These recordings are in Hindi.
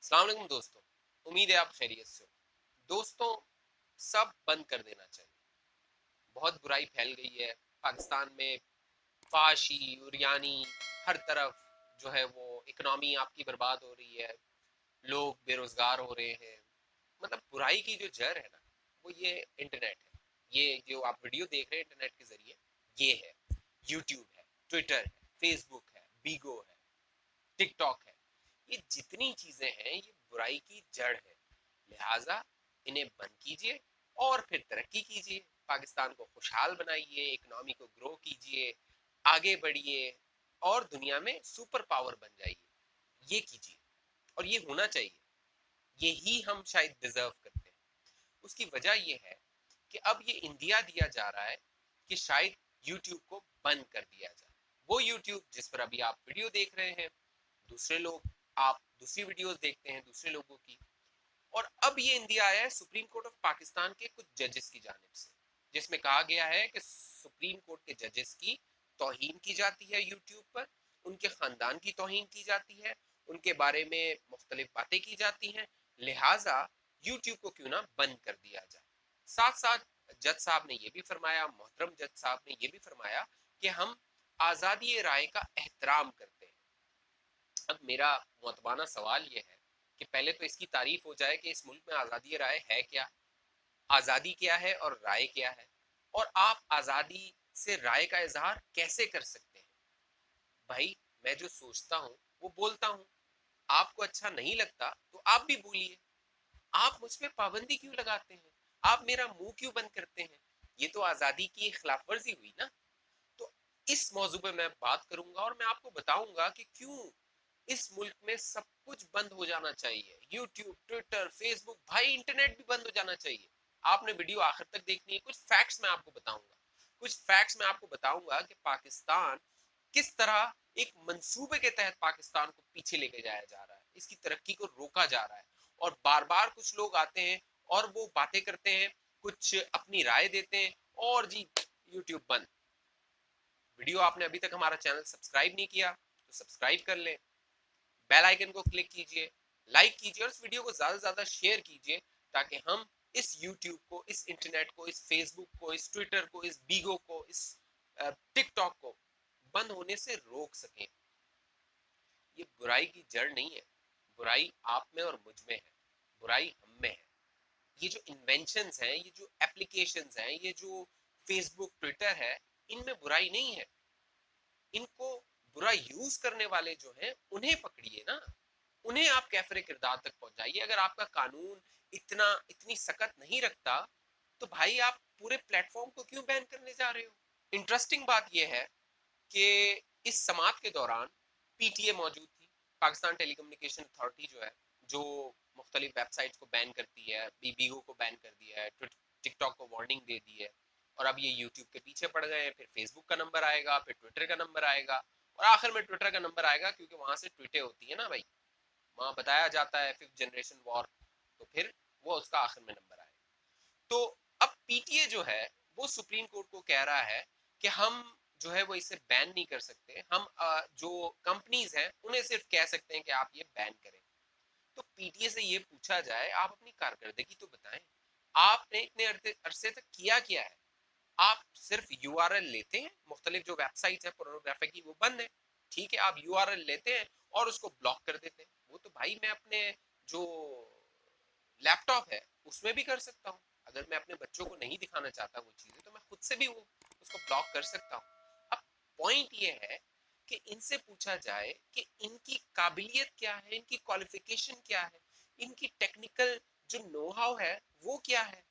अस्सलाम वालेकुम दोस्तों। उम्मीद है आप खैरियत से हो। दोस्तों, सब बंद कर देना चाहिए। बहुत बुराई फैल गई है पाकिस्तान में। फाशी उरियानी हर तरफ जो है वो इकोनॉमी आपकी बर्बाद हो रही है। लोग बेरोजगार हो रहे हैं। मतलब बुराई की जो जड़ है ना, वो ये इंटरनेट है। ये जो आप वीडियो देख रहे हैं इंटरनेट के जरिए, ये है। यूट्यूब है, ट्विटर है, फेसबुक है, बीगो है, टिकटॉक है। ये जितनी चीजें हैं ये बुराई की जड़ है। लिहाजा इन्हें बंद कीजिए और फिर तरक्की कीजिए। पाकिस्तान को खुशहाल बनाइए, इकोनॉमी को ग्रो कीजिए, आगे बढ़िए और दुनिया में सुपर पावर बन जाइए। ये कीजिए और ये होना चाहिए। यही हम शायद डिजर्व करते हैं। उसकी वजह ये है कि अब ये इंडिया दिया जा रहा है कि शायद यूट्यूब को बंद कर दिया जाए। वो यूट्यूब जिस पर अभी आप वीडियो देख रहे हैं, दूसरे लोग, आप दूसरी वीडियोस देखते हैं दूसरे लोगों की। और अब ये इंडिया आया है सुप्रीम कोर्ट ऑफ पाकिस्तान के कुछ जजेस की जानिब से, जिसमें कहा गया है कि सुप्रीम कोर्ट के जजेस की तौहीन की जाती है यूट्यूब पर, उनके खानदान की तौहीन की जाती है, उनके बारे में मुख्तलिफ बातें की जाती हैं। लिहाजा यूट्यूब को क्यों ना बंद कर दिया जाए। साथ साथ जज साहब ने यह भी फरमाया, मोहतरम जज साहब ने यह भी फरमाया कि हम आज़ादी राय का एहतराम करते हैं। अब मेरा मुतबाना सवाल ये है कि पहले तो इसकी तारीफ हो जाए कि इस मुल्क में आज़ादी राय है क्या, आज़ादी क्या है और राय क्या है, और आप आज़ादी से राय का इजहार कैसे कर सकते हैं। भाई, मैं जो सोचता हूँ वो बोलता हूँ। आपको अच्छा नहीं लगता तो आप भी बोलिए। आप मुझ पे पाबंदी क्यों लगाते हैं? आप मेरा मुंह क्यों बंद करते हैं? ये तो आज़ादी की खिलाफ वर्जी हुई ना। तो इस मौजू पे मैं बात करूंगा और मैं आपको बताऊंगा कि क्यों इस मुल्क में सब कुछ बंद हो जाना चाहिए। यूट्यूब, ट्विटर, फेसबुक, भाई इंटरनेट भी बंद हो जाना चाहिए। आपने वीडियो आखिर तक देखनी है। कुछ फैक्ट्स मैं आपको बताऊंगा। कुछ फैक्ट्स मैं आपको बताऊंगा कि पाकिस्तान किस तरह एक मंसूबे के तहत पाकिस्तान को पीछे लेके जाया जा रहा है, इसकी तरक्की को रोका जा रहा है। और बार बार कुछ लोग आते हैं और वो बातें करते हैं, कुछ अपनी राय देते हैं, और जी यूट्यूब बंद। वीडियो आपने अभी तक हमारा चैनल सब्सक्राइब नहीं किया तो सब्सक्राइब कर लें, बेल आइकन को क्लिक कीजिए, लाइक कीजिए और इस वीडियो को ज्यादा से ज्यादा शेयर कीजिए, ताकि हम इस यूट्यूब को, इस इंटरनेट को, इस फेसबुक को, इस ट्विटर को, इस बीगो को, इस टिकटॉक को बंद होने से रोक सकें। ये बुराई की जड़ नहीं है। बुराई आप में और मुझ में है। बुराई हम में है। ये जो इन्वेंशंस हैं, ये जो एप्लीकेशंस हैं, ये जो फेसबुक ट्विटर है, इनमें बुराई नहीं है। इनको बुरा यूज करने वाले जो हैं उन्हें पकड़िए ना। उन्हें आप कैफरे किरदार तक पहुंचाइए। अगर आपका कानून इतनी सख्त नहीं रखता तो भाई आप पूरे प्लेटफॉर्म को क्यों बैन करने जा रहे हो। इंटरेस्टिंग बात यह है कि इस समात के दौरान पीटीए मौजूद थी, पाकिस्तान टेलीकम्युनिकेशन अथॉरिटी जो है, जो मुख्तलिफ वेबसाइट्स को बैन करती है, बीबीओ को बैन कर दिया है, टिकटॉक को वार्निंग दे दी है। और अब ये यूट्यूब के पीछे पड़ गए हैं। फिर फेसबुक का नंबर आएगा, फिर ट्विटर का नंबर आएगा, और आखिर में ट्विटर का नंबर आएगा, क्योंकि वहां से ट्वीटें होती है ना भाई, वहां बताया जाता है फिफ्थ जनरेशन वॉर। तो फिर वो उसका आखिर में नंबर आएगा। तो अब पीटीए जो है वो सुप्रीम कोर्ट को कह रहा है कि हम जो है वो इसे बैन नहीं कर सकते। हम जो कंपनीज हैं उन्हें सिर्फ कह सकते हैं कि आप ये बैन करें। तो पीटीए से ये पूछा जाए, आप अपनी कारकर्दगी तो बताएं। आपने इतने अरसे तक किया क्या है? आप सिर्फ यूआरएल लेते हैं, मुख्तलिफ जो वेबसाइट्स है पोर्नोग्राफी की वो बंद है, ठीक है, आप यूआरएल लेते हैं और उसको ब्लॉक कर देते हैं। वो तो भाई मैं अपने जो लैपटॉप है उसमें भी कर सकता हूँ। अगर मैं अपने बच्चों को नहीं दिखाना चाहता वो चीजें, तो मैं खुद से भी वो उसको ब्लॉक कर सकता हूँ। अब पॉइंट ये है कि इनसे पूछा जाए कि इनकी काबिलियत क्या है, इनकी क्वालिफिकेशन क्या है, इनकी टेक्निकल जो नो हाउ है वो क्या है।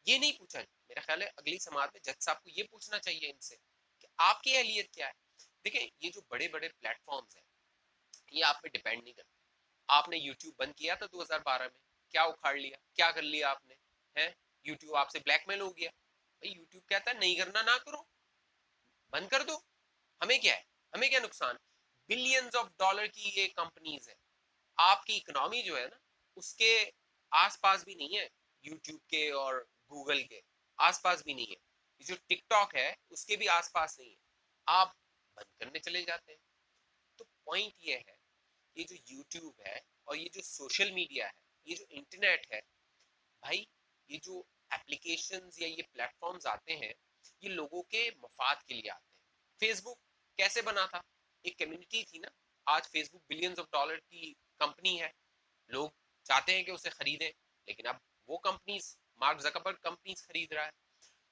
ये नहीं पूछा। मेरा ख्याल है अगली समाज में जज साहब को ये पूछना चाहिए इनसे कि आपकी अहलियत क्या है। देखिए, ये जो बड़े बड़े प्लेटफॉर्म्स हैं ये आप पे डिपेंड नहीं करते। आपने यूट्यूब बंद किया था 2012 में, क्या उखाड़ लिया, क्या कर लिया आपने? हैं? यूट्यूब आपसे ब्लैकमेल हो गया। भाई यूट्यूब कहता है नहीं करना ना करो, बंद कर दो। हमें क्या है? हमें क्या नुकसान? बिलियंस ऑफ डॉलर की ये कंपनीज है। आपकी इकोनॉमी जो है ना, उसके आसपास भी नहीं है। यूट्यूब के और गूगल के आसपास भी नहीं है। ये जो टिकटॉक है उसके भी आसपास नहीं है। आप बंद करने चले जाते हैं। तो पॉइंट ये है, ये जो यूट्यूब है और ये जो सोशल मीडिया है, ये जो इंटरनेट है भाई, ये जो एप्लीकेशंस या ये प्लेटफॉर्म्स आते हैं, ये लोगों के मफाद के लिए आते हैं। फेसबुक कैसे बना था? एक कम्युनिटी थी ना। आज फेसबुक बिलियंस ऑफ डॉलर की कंपनी है, लोग चाहते हैं कि उसे खरीदें, लेकिन अब वो कंपनीज, मार्क जकरबर्ग कंपनीज खरीद रहा है।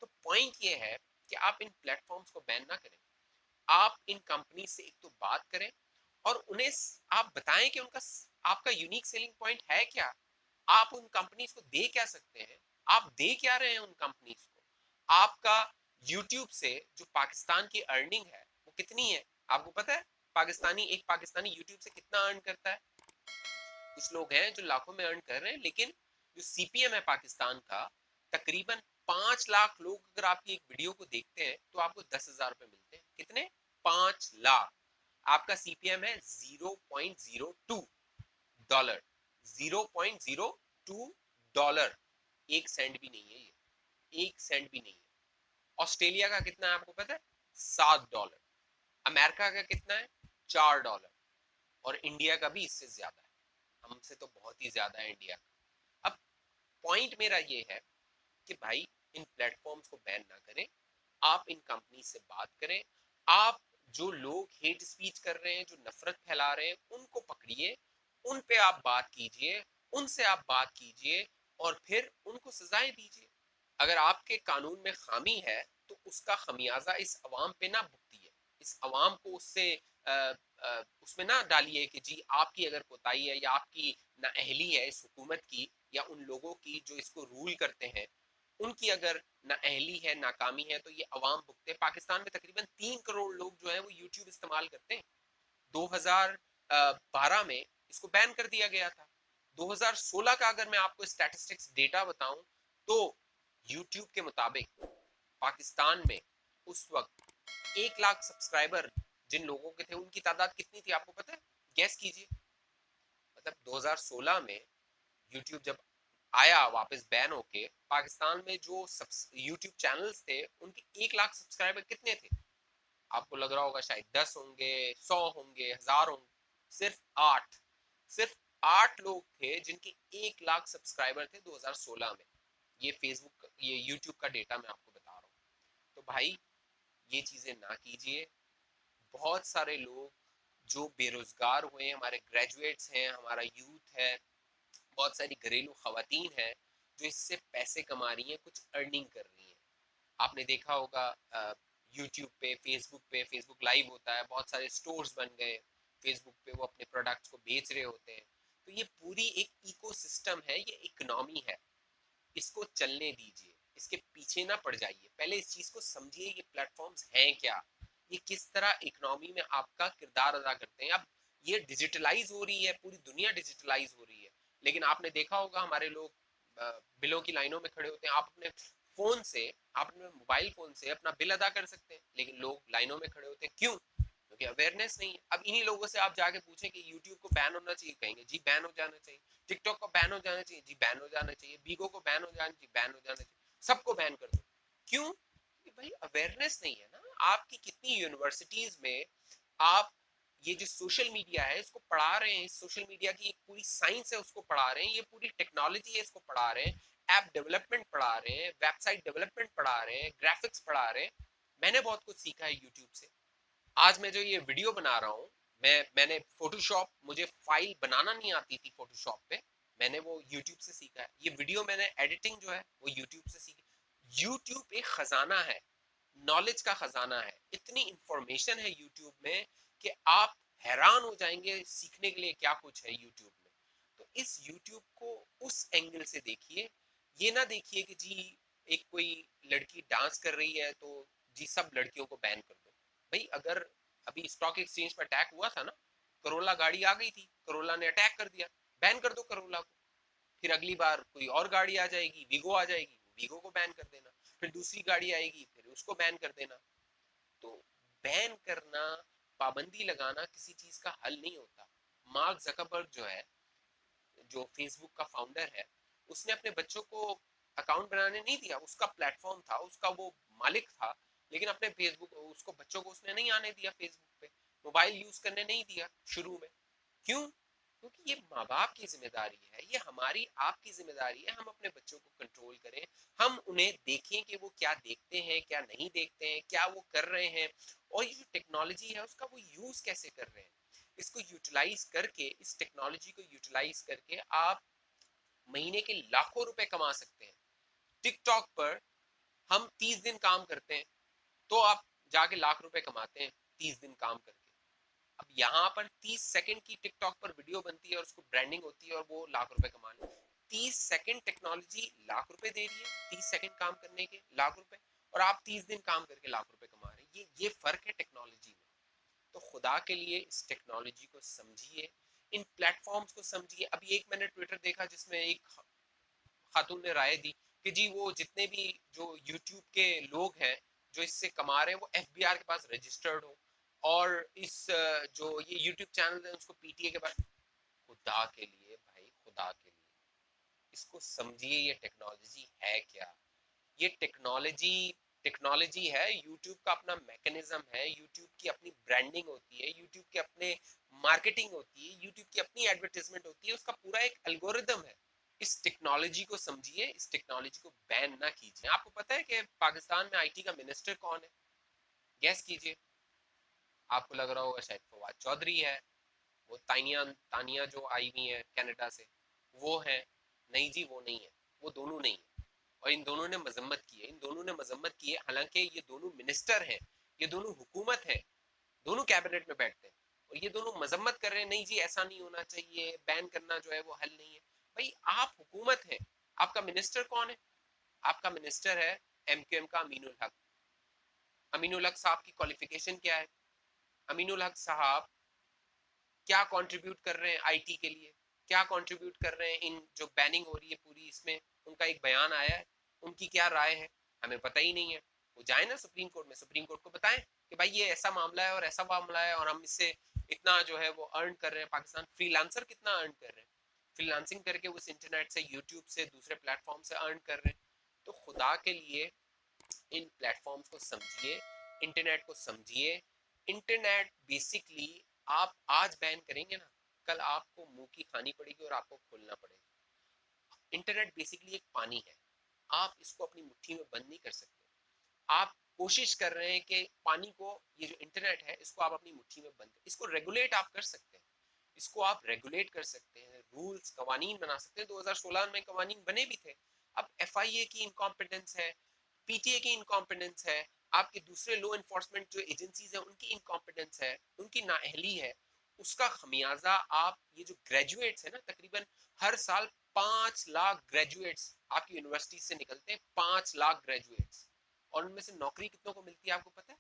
तो पॉइंट ये है कि आप इन प्लेटफॉर्म्स को बैन ना करें, आप इन कंपनी से एक तो बात करें और उन्हें आप बताएं कि उनका, आपका यूनिक सेलिंग पॉइंट है क्या, आप उन कंपनीज को दे क्या सकते हैं, आप दे क्या रहे हैं उन कंपनीज को। आपका यूट्यूब से जो पाकिस्तान की अर्निंग है वो कितनी है आपको पता है? एक पाकिस्तानी यूट्यूब से कितना अर्न करता है? कुछ लोग हैं जो लाखों में अर्न कर रहे हैं, लेकिन जो सीपीएम है पाकिस्तान का, तकरीबन 5 लाख लोग अगर आपकी एक वीडियो को देखते हैं तो आपको 10,000 रुपए मिलते हैं। कितने? 5 लाख। आपका सीपीएम है 0.02 डॉलर, 0.02 डॉलर। 1 सेंट भी नहीं है ये, 1 सेंट भी नहीं है। ऑस्ट्रेलिया का कितना है आपको पता है? 7 डॉलर। अमेरिका का कितना है? 4 डॉलर। और इंडिया का भी इससे ज्यादा है, हमसे तो बहुत ही ज्यादा है इंडिया का। अब पॉइंट मेरा ये है कि भाई इन प्लेटफॉर्म्स को बैन ना करें, आप इन कंपनी से बात करें। आप जो लोग हेट स्पीच कर रहे हैं, जो नफरत फैला रहे हैं, उनको पकड़िए, उन पे आप बात कीजिए, उनसे आप बात कीजिए और फिर उनको सजाएं दीजिए। अगर आपके कानून में खामी है तो उसका खमियाजा इस अवाम पे ना भुगतिए, इस अवाम को उससे उसमें ना डालिए कि जी आपकी अगर कोताही है या आपकी नाअहली है इस हुकूमत की या उन लोगों की जो इसको रूल करते हैं, उनकी अगर नाअहली है, नाकामी है, तो ये अवाम भुगते। पाकिस्तान में तकरीबन 3 करोड़ लोग जो है वो यूट्यूब इस्तेमाल करते हैं। 2012 में इसको बैन कर दिया गया था। 2016 का अगर मैं आपको स्टैटिस्टिक्स डेटा बताऊं तो यूट्यूब के मुताबिक पाकिस्तान में उस वक्त 1 लाख सब्सक्राइबर जिन लोगों के थे, उनकी तादाद कितनी थी आपको पता है? गैस कीजिए। मतलब 2016 में यूट्यूब जब आया वापस बैन होके, पाकिस्तान में जो यूट्यूब चैनल्स थे उनके 1 लाख सब्सक्राइबर कितने थे? आपको लग रहा होगा शायद 10 होंगे, 100 होंगे, 1000 होंगे। सिर्फ 8 लोग थे जिनके 1 लाख सब्सक्राइबर थे 2016 में। ये फेसबुक, ये यूट्यूब का डेटा मैं आपको बता रहा हूँ। तो भाई ये चीजें ना कीजिए। बहुत सारे लोग जो बेरोजगार हुए हैं, हमारे ग्रेजुएट्स हैं, हमारा यूथ है, बहुत सारी घरेलू खवातीन हैं जो इससे पैसे कमा रही हैं, कुछ अर्निंग कर रही हैं। आपने देखा होगा यूट्यूब पे फेसबुक लाइव होता है, बहुत सारे स्टोर्स बन गए फेसबुक पे, वो अपने प्रोडक्ट्स को बेच रहे होते हैं। तो ये पूरी एक इकोसिस्टम है, ये इकोनॉमी है, इसको चलने दीजिए, इसके पीछे ना पड़ जाइए। पहले इस चीज को समझिए, ये प्लेटफॉर्म्स हैं क्या, ये किस तरह इकोनॉमी में आपका किरदार अदा करते हैं। अब ये डिजिटलाइज हो रही है, पूरी दुनिया डिजिटलाइज हो रही है, लेकिन आपने देखा होगा हमारे लोग बिलों की लाइनों में खड़े होते हैं। आप अपने फोन से, आप अपने मोबाइल फोन से अपना बिल अदा कर सकते हैं, लेकिन लोग लाइनों में खड़े होते हैं। क्यों? क्योंकि अवेयरनेस नहीं है। अब इन्हीं लोगों से आप जाके पूछें कि यूट्यूब को बैन होना चाहिए, कहेंगे जी बैन हो जाना चाहिए। टिकटॉक को बैन हो जाना चाहिए, जी बैन हो जाना चाहिए। बीगो को बैन हो जाना चाहिए, बैन हो जाना चाहिए। सबको बैन कर दो। क्यों? क्योंकि भाई अवेयरनेस नहीं है ना। आपकी कितनी यूनिवर्सिटीज में आप ये जो सोशल मीडिया है इसको पढ़ा रहे हैं, सोशल मीडिया की एक पूरी साइंस है उसको पढ़ा रहे हैं, ये पूरी टेक्नोलॉजी है इसको पढ़ा रहे हैं, ऐप डेवलपमेंट पढ़ा रहे हैं, वेबसाइट डेवलपमेंट पढ़ा रहे हैं, ग्राफिक्स पढ़ा रहे हैं। मैंने बहुत कुछ सीखा है यूट्यूब से। आज मैं जो ये वीडियो बना रहा हूँ, मैंने फोटोशॉप, मुझे फाइल बनाना नहीं आती थी फोटोशॉप पे, मैंने वो यूट्यूब से सीखा है। ये वीडियो मैंने एडिटिंग जो है वो यूट्यूब से सीखी। यूट्यूब एक खजाना है, नॉलेज का खजाना है। इतनी इंफॉर्मेशन है यूट्यूब में कि आप हैरान हो जाएंगे सीखने के लिए क्या कुछ है यूट्यूब में। तो इस यूट्यूब को उस एंगल से देखिए, ये ना देखिए कि जी एक कोई लड़की डांस कर रही है तो जी सब लड़कियों को बैन कर दो। भाई अगर अभी स्टॉक एक्सचेंज पर अटैक हुआ था ना, करोला गाड़ी आ गई थी, करोला ने अटैक कर दिया, बैन कर दो करोला को। फिर अगली बार कोई और गाड़ी आ जाएगी, वीगो आ जाएगी, वीगो को बैन कर देना। फिर दूसरी गाड़ी आएगी, फिर उसको बैन कर देना। तो बैन करना, पाबंदी लगाना किसी चीज का हल नहीं होता। मार्क जकरबर्ग जो है, जो फेसबुक का फाउंडर है, उसने अपने बच्चों को अकाउंट बनाने नहीं दिया। उसका प्लेटफॉर्म था, उसका वो मालिक था, लेकिन अपने फेसबुक, उसको बच्चों को उसने नहीं आने दिया फेसबुक पे, मोबाइल यूज करने नहीं दिया शुरू में। क्यों? क्योंकि ये माँ बाप की जिम्मेदारी है, ये हमारी आपकी जिम्मेदारी है, हम अपने बच्चों को कंट्रोल करें, हम उन्हें देखें कि वो क्या देखते हैं, क्या नहीं देखते हैं, क्या वो कर रहे हैं, और ये जो टेक्नोलॉजी है उसका वो यूज कैसे कर रहे हैं। इसको यूटिलाइज करके, इस टेक्नोलॉजी को यूटिलाइज करके आप महीने के लाखों रुपए कमा सकते हैं। टिकटॉक पर हम 30 दिन काम करते हैं तो आप जाके लाख रुपए कमाते हैं 30 दिन काम करके। अब यहाँ पर 30 सेकंड की टिकटॉक पर वीडियो बनती है और उसको ब्रांडिंग होती है और वो लाख रुपए कमा ले। 30 सेकंड टेक्नोलॉजी लाख रुपए दे रही है, 30 सेकंड काम करने के लाख रुपए, और आप 30 दिन काम करके लाख रुपए कमा रहे हैं। ये फर्क है टेक्नोलॉजी में। तो खुदा के लिए इस टेक्नोलॉजी को समझिए, इन प्लेटफॉर्म्स को समझिए। अभी एक मैंने ट्विटर देखा जिसमें एक खातून ने राय दी कि जी वो जितने भी जो यूट्यूब के लोग हैं जो इससे कमा रहे हैं वो एफबीआर के पास रजिस्टर्ड हो, और इस जो ये यूट्यूब चैनल है उसको पीटीए के पास। खुदा के लिए भाई, खुदा के लिए इसको समझिए, ये टेक्नोलॉजी है क्या। ये टेक्नोलॉजी टेक्नोलॉजी है, यूट्यूब का अपना मैकेनिज्म है, यूट्यूब की अपनी ब्रांडिंग होती है, यूट्यूब के अपने मार्केटिंग होती है, यूट्यूब की अपनी एडवर्टाइजमेंट होती है, उसका पूरा एक एल्गोरिदम है। इस टेक्नोलॉजी को समझिए, इस टेक्नोलॉजी को बैन ना कीजिए। आपको पता है कि पाकिस्तान में आईटी का मिनिस्टर कौन है? गैस कीजिए। आपको लग रहा होगा शायद फवाद चौधरी है, वो तानिया तानिया जो आई हुई है कनाडा से, वो है। नहीं जी, वो नहीं है, वो दोनों नहीं है। और इन दोनों ने मजम्मत की है, इन दोनों ने मजम्मत की है, हालांकि ये दोनों मिनिस्टर हैं, ये दोनों हुकूमत है, दोनों कैबिनेट में बैठते हैं, और ये दोनों मजम्मत कर रहे हैं, नहीं जी ऐसा नहीं होना चाहिए, बैन करना जो है वो हल नहीं है। भाई आप हुकूमत है, आपका मिनिस्टर कौन है? आपका मिनिस्टर है एमक्यूएम का अमीनुल हक। अमीनुल हक साहब की क्वालिफिकेशन क्या है? अमीनुल हक साहब क्या कंट्रीब्यूट कर रहे हैं आईटी के लिए, क्या कंट्रीब्यूट कर रहे हैं इन जो बैनिंग हो रही है पूरी इसमें? उनका एक बयान आया है, उनकी क्या राय है? हमें पता ही नहीं है। वो जाए ना सुप्रीम कोर्ट में, सुप्रीम कोर्ट को बताएं कि भाई ये ऐसा मामला है और ऐसा मामला है, और हम इससे इतना जो है वो अर्न कर रहे हैं। पाकिस्तान फ्रीलांसर कितना अर्न कर रहे हैं, फ्रीलांसिंग करके उस इंटरनेट से, यूट्यूब से, दूसरे प्लेटफॉर्म से अर्न कर रहे हैं। तो खुदा के लिए इन प्लेटफॉर्म्स को समझिए, इंटरनेट को समझिए। इंटरनेट बेसिकली आप आज बैन करेंगे ना, कल आपको मुंह की खानी पड़ेगी और आपको खोलना पड़ेगा। इंटरनेट बेसिकली एक पानी है, आप इसको अपनी मुट्ठी में बंद नहीं कर सकते। आप कोशिश कर रहे हैं कि पानी को, ये जो इंटरनेट है इसको आप अपनी मुट्ठी में बंद, इसको रेगुलेट आप कर सकते हैं, इसको आप रेगुलेट कर सकते हैं, रूल्स कवानीन बना सकते हैं। 2016 में कवानीन बने भी थे। अब एफआईए की इनकॉम्पिटेंस है, पीटीए की इनकॉम्पिटेंस है, आपके दूसरे लॉ इन्फोर्समेंट जो एजेंसीज है उनकी इनकॉम्पिटेंस है, उनकी नाअहली है। उसका खमियाजा आप, ये जो ग्रेजुएट्स है ना, तकरीबन हर साल 5 लाख ग्रेजुएट्स आपकी यूनिवर्सिटी से निकलते हैं, 5 लाख ग्रेजुएट्स, और उनमें से नौकरी कितनों को मिलती है आपको पता है?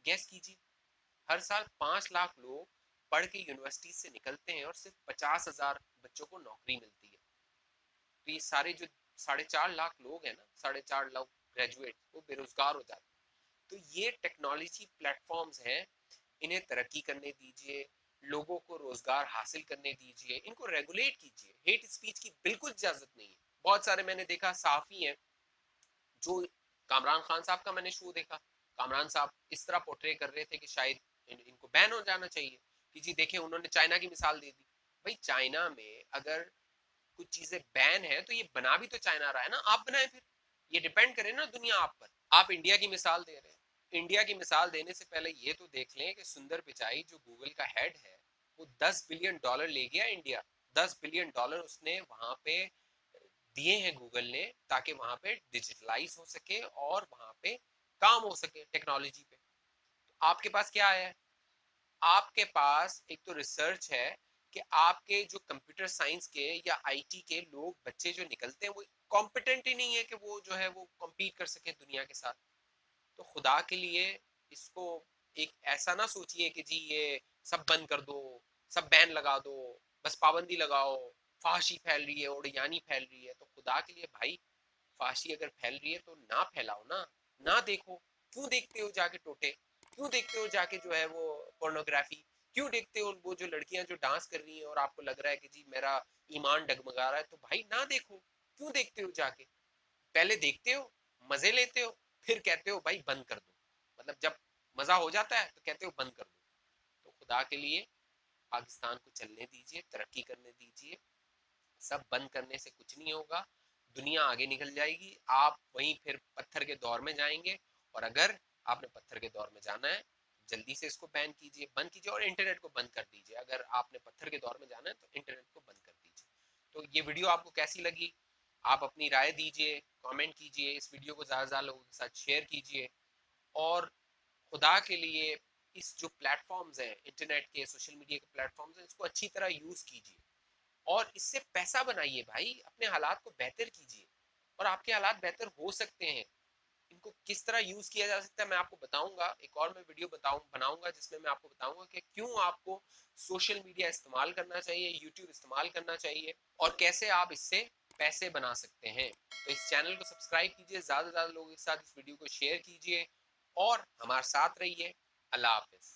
गैस कीजिए। हर साल 5 लाख लोग पढ़ के यूनिवर्सिटी से निकलते हैं और सिर्फ 50,000 बच्चों को नौकरी मिलती है। तो ये सारे जो 4.5 लाख लोग हैं ना, 4.5 लाख ग्रेजुएट, वो बेरोजगार हो जाते हैं। तो ये टेक्नोलॉजी प्लेटफॉर्म्स हैं, इन्हें तरक्की करने दीजिए, लोगों को रोजगार हासिल करने दीजिए, इनको रेगुलेट कीजिए। हेट स्पीच की बिल्कुल इजाजत नहीं है। बहुत सारे मैंने देखा साफी हैं जो, कामरान खान साहब का मैंने शो देखा, कामरान साहब इस तरह पोर्ट्रे कर रहे थे कि शायद इनको बैन हो जाना चाहिए, कि जी देखें उन्होंने चाइना की मिसाल दे दी। भाई चाइना में अगर कुछ चीजें बैन है तो ये बना भी तो चाइना रहा है ना, आप बनाए फिर। ये डिपेंड करे ना दुनिया आप पर। आप इंडिया की मिसाल दे रहे हैं, इंडिया की मिसाल देने से पहले ये तो देख लें कि सुंदर पिचाई जो गूगल का हेड है, वो $10 बिलियन ले गया इंडिया। $10 बिलियन उसने वहां पे दिए हैं गूगल ने, ताकि वहां पे डिजिटलाइज हो सके और वहां पे काम हो सके टेक्नोलॉजी पे। तो आपके पास क्या आया है? आपके पास एक तो रिसर्च है कि आपके जो कंप्यूटर साइंस के या आईटी के लोग, बच्चे जो निकलते हैं, वो कॉम्पिटेंट ही नहीं है कि वो जो है वो कम्पीट कर सके दुनिया के साथ। तो खुदा के लिए इसको एक ऐसा ना सोचिए कि जी ये सब बंद कर दो, सब बैन लगा दो, बस पाबंदी लगाओ, फाशी फैल रही है, ओडियानी फैल रही है। तो खुदा के लिए भाई, फाशी अगर फैल रही है तो ना फैलाओ ना, ना देखो। क्यों देखते हो जाके टोटे? क्यों देखते हो जाके जो है वो पोर्नोग्राफी? क्यों देखते हो वो जो लड़कियां जो डांस कर रही हैं और आपको लग रहा है कि जी मेरा ईमान डगमगा रहा है? तो भाई ना देखो। क्यों देखते हो जाके? पहले देखते हो, मजे लेते हो, फिर कहते हो भाई बंद कर दो। मतलब जब मजा हो जाता है तो कहते हो बंद कर दो। तो खुदा के लिए पाकिस्तान को चलने दीजिए, तरक्की करने दीजिए। सब बंद करने से कुछ नहीं होगा, दुनिया आगे निकल जाएगी, आप वहीं फिर पत्थर के दौर में जाएंगे। और अगर आपने पत्थर के दौर में जाना है, जल्दी से इसको बैन कीजिए, बंद कीजिए और इंटरनेट को बंद कर दीजिए। अगर आपने पत्थर के दौर में जाना है तो इंटरनेट को बंद कर दीजिए। तो ये वीडियो आपको कैसी लगी, आप अपनी राय दीजिए, कमेंट कीजिए, इस वीडियो को ज़्यादा से ज़्यादा लोगों के साथ शेयर कीजिए। और खुदा के लिए इस जो प्लेटफॉर्म्स हैं, इंटरनेट के, सोशल मीडिया के प्लेटफॉर्म्स हैं, इसको अच्छी तरह यूज़ कीजिए और इससे पैसा बनाइए भाई, अपने हालात को बेहतर कीजिए और आपके हालात बेहतर हो सकते हैं। इनको किस तरह यूज किया जा सकता है मैं आपको बताऊंगा, एक और मैं वीडियो बनाऊंगा जिसमें मैं आपको बताऊंगा कि क्यों आपको सोशल मीडिया इस्तेमाल करना चाहिए, यूट्यूब इस्तेमाल करना चाहिए और कैसे आप इससे पैसे बना सकते हैं। तो इस चैनल को सब्सक्राइब कीजिए, ज्यादा से ज्यादा लोगों के साथ इस वीडियो को शेयर कीजिए और हमारे साथ रहिए। अल्लाह हाफिज।